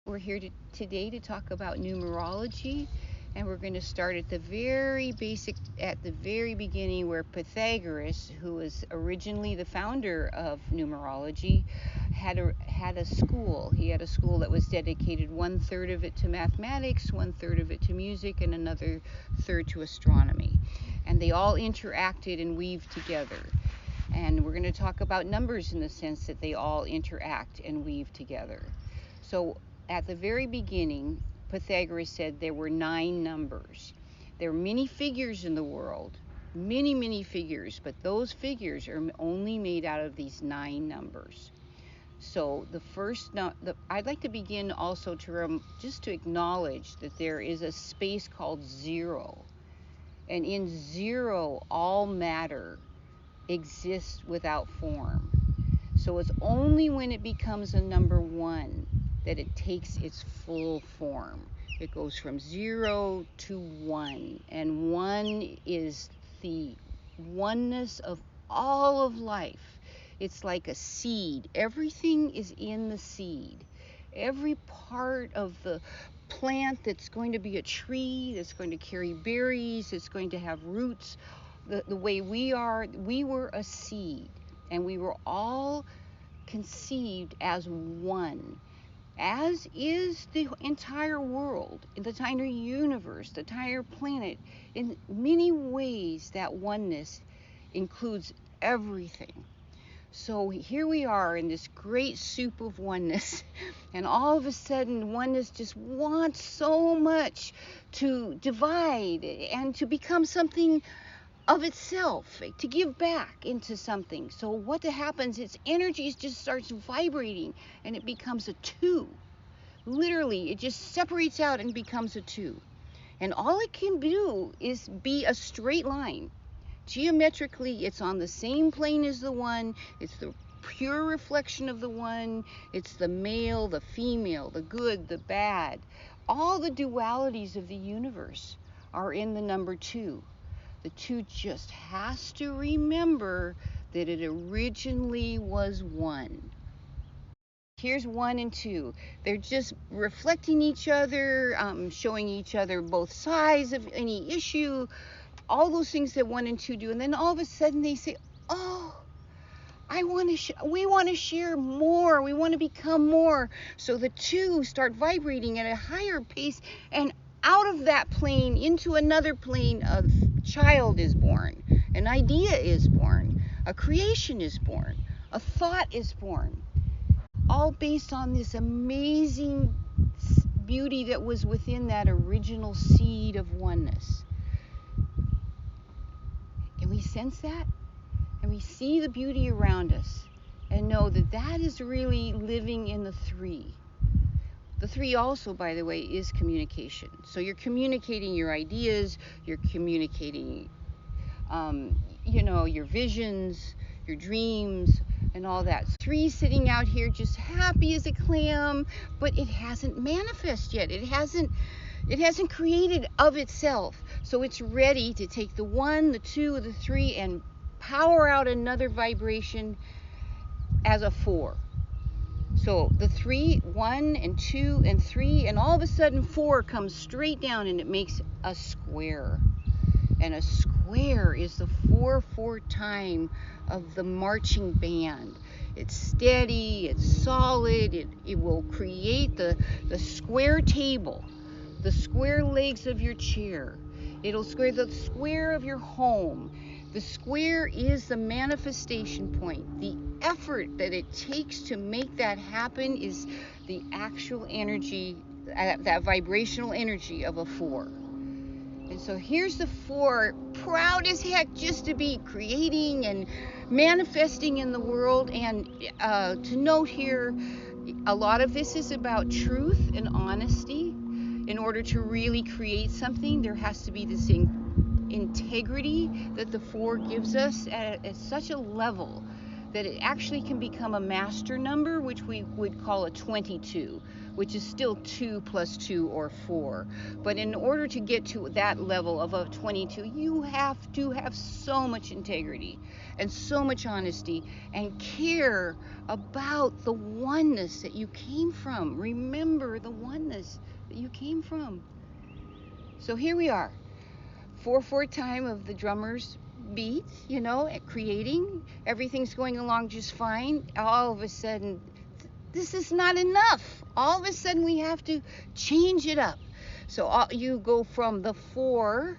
We're here today to talk about numerology, and we're going to start at the very beginning, where Pythagoras, who was originally the founder of numerology, had a school. He had a school that was dedicated 1/3 of it to mathematics, 1/3 of it to music, and another third to astronomy. And they all interacted and weaved together. And we're going to talk about numbers in the sense that they all interact and weave together. So at the very beginning, Pythagoras said there were 9 numbers. There are many figures in the world, many figures, but those figures are only made out of these 9 numbers. So I'd like to begin also just to acknowledge that there is a space called 0. And in 0, all matter exists without form. So it's only when it becomes a number 1 that it takes its full form. It goes from 0 to 1, and 1 is the oneness of all of life. It's like a seed. Everything is in the seed. Every part of the plant that's going to be a tree, that's going to carry berries, that's going to have roots, the way we were a seed, and we were all conceived as one, as is the entire world, the entire universe, the entire planet. In many ways, that oneness includes everything. So here we are in this great soup of oneness, and all of a sudden oneness just wants so much to divide and to become something of itself, to give back into something. So what happens, its energy just starts vibrating, and it becomes a 2. Literally, it just separates out and becomes a 2. And all it can do is be a straight line. Geometrically, it's on the same plane as the 1. It's the pure reflection of the 1. It's the male, the female, the good, the bad. All the dualities of the universe are in the number 2. The 2 just has to remember that it originally was 1. Here's 1 and 2. They're just reflecting each other, showing each other both sides of any issue, all those things that 1 and 2 do. And then all of a sudden they say, oh, we want to share more. We want to become more. So the 2 start vibrating at a higher pace, and out of that plane into another plane, a child is born, an idea is born, a creation is born, a thought is born, all based on this amazing beauty that was within that original seed of oneness. Can we sense that? And we see the beauty around us and know that that is really living in the 3. The 3 also, by the way, is communication. So you're communicating your ideas, you're communicating, your visions, your dreams, and all that. 3 sitting out here just happy as a clam, but it hasn't manifested yet. It hasn't created of itself. So it's ready to take the 1, the 2, the 3, and power out another vibration as a 4. So the 3, 1 and 2 and 3, and all of a sudden 4 comes straight down, and it makes a square. And a square is the 4/4 time of the marching band. It's steady, it's solid, it will create the square table, the square legs of your chair. It'll square the square of your home. The square is the manifestation point. The effort that it takes to make that happen is the actual energy, that vibrational energy of a 4. And so here's the 4, proud as heck just to be creating and manifesting in the world. And to note here, a lot of this is about truth and honesty. In order to really create something, there has to be this integrity that the 4 gives us at such a level that it actually can become a master number, which we would call a 22, which is still 2 plus 2 or 4. But in order to get to that level of a 22, you have to have so much integrity and so much honesty and care about the oneness that you came from. Remember the oneness that you came from. So here we are, 4/4 time of the drummer's beat, you know, at creating. Everything's going along just fine. All of a sudden, this is not enough. All of a sudden, we have to change it up. So you go from the 4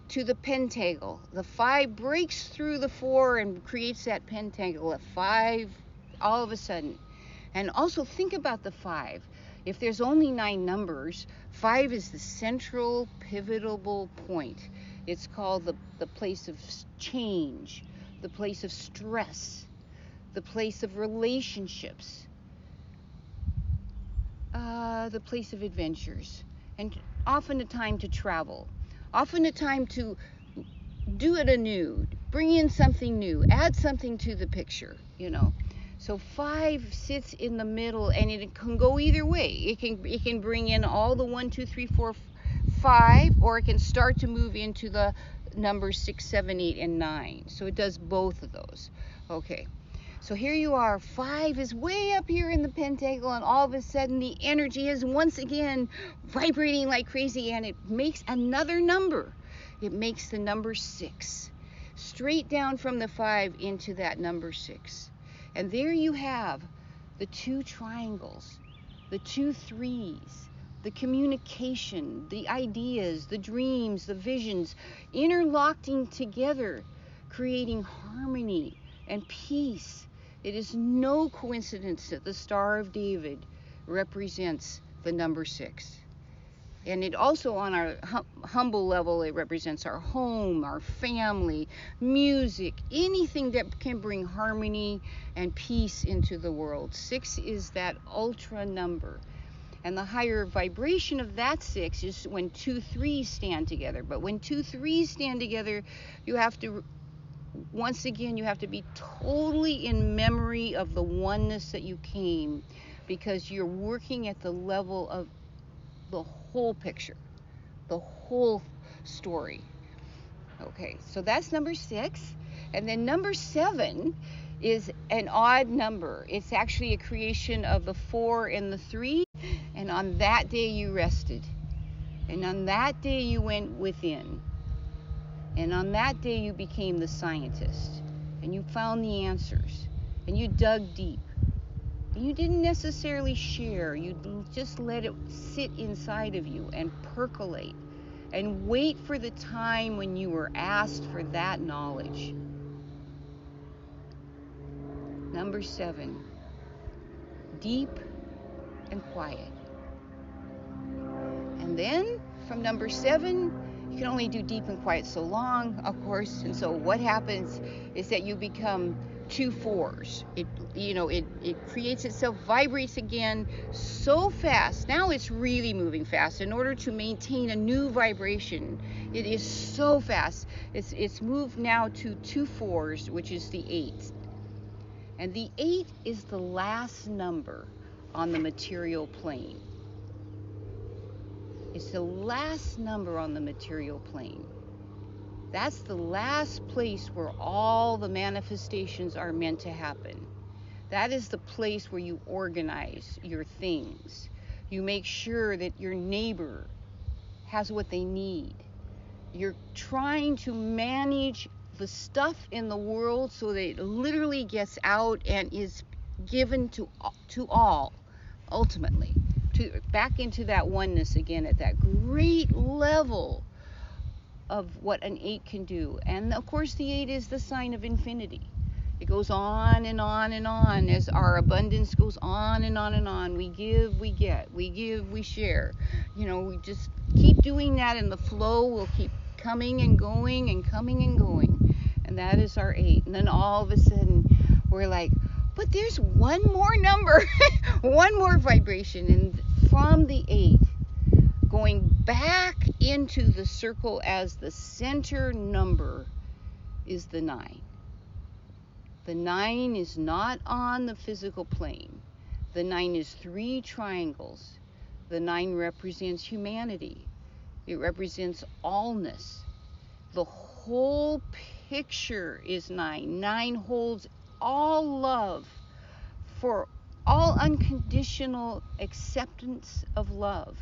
to the pentacle. The 5 breaks through the 4 and creates that pentacle. A 5, all of a sudden. And also think about the 5. If there's only 9 numbers, 5 is the central pivotal point. It's called the place of change, the place of stress, the place of relationships, the place of adventures, and often a time to travel, often a time to do it anew, bring in something new, add something to the picture, you know. So 5 sits in the middle, and it can go either way. It can bring in all the 1, 2, 3, 4, 5, or it can start to move into the numbers 6, 7, 8, and 9. So it does both of those. Okay. So here you are. 5 is way up here in the pentacle, and all of a sudden the energy is once again vibrating like crazy, and it makes another number. It makes the number 6. Straight down from the 5 into that number 6. And there you have the 2 triangles, the 2 3s, the communication, the ideas, the dreams, the visions, interlocking together, creating harmony and peace. It is no coincidence that the Star of David represents the number 6. And it also, on our humble level, it represents our home, our family, music, anything that can bring harmony and peace into the world. 6 is that ultra number. And the higher vibration of that 6 is when 2 3s stand together. But when 2 3s stand together, you have to, once again, you have to be totally in memory of the oneness that you came, because you're working at the level of the whole picture, the whole story. Okay, so that's number 6. And then number 7 is an odd number. It's actually a creation of the 4 and the 3. And on that day you rested. And on that day you went within. And on that day you became the scientist. And you found the answers. And you dug deep. You didn't necessarily share. You just let it sit inside of you and percolate and wait for the time when you were asked for that knowledge. Number 7, deep and quiet. And then from number 7, you can only do deep and quiet so long, of course. And so what happens is that you become 2 4s. It creates itself, vibrates again so fast. Now it's really moving fast. In order to maintain a new vibration, it is so fast. It's moved now to 2 4s, which is the 8. And the 8 is the last number on the material plane. It's the last number on the material plane. That's the last place where all the manifestations are meant to happen. That is the place where you organize your things. You make sure that your neighbor has what they need. You're trying to manage the stuff in the world so that it literally gets out and is given to all, ultimately, back into that oneness again at that great level of what an 8 can do. And of course the 8 is the sign of infinity. It goes on and on and on as our abundance goes on and on and on. We give, we get. We give, we share. We just keep doing that, and the flow will keep coming and going and coming and going. And that is our 8. And then all of a sudden we're like, but there's one more number, one more vibration. And from the 8, going back into the circle as the center number is the 9. The 9 is not on the physical plane. The 9 is 3 triangles. The 9 represents humanity. It represents allness. The whole picture is 9. 9 holds all love, for all unconditional acceptance of love.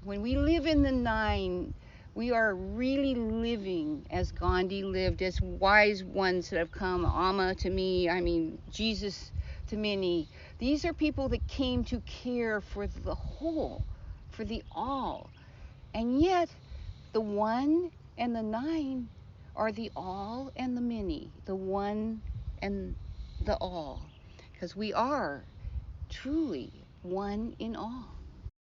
When we live in the 9, we are really living as Gandhi lived, as wise ones that have come, Amma to me, Jesus to many. These are people that came to care for the whole, for the all. And yet, the 1 and the 9 are the all and the many, the one and the all. Because we are truly one in all.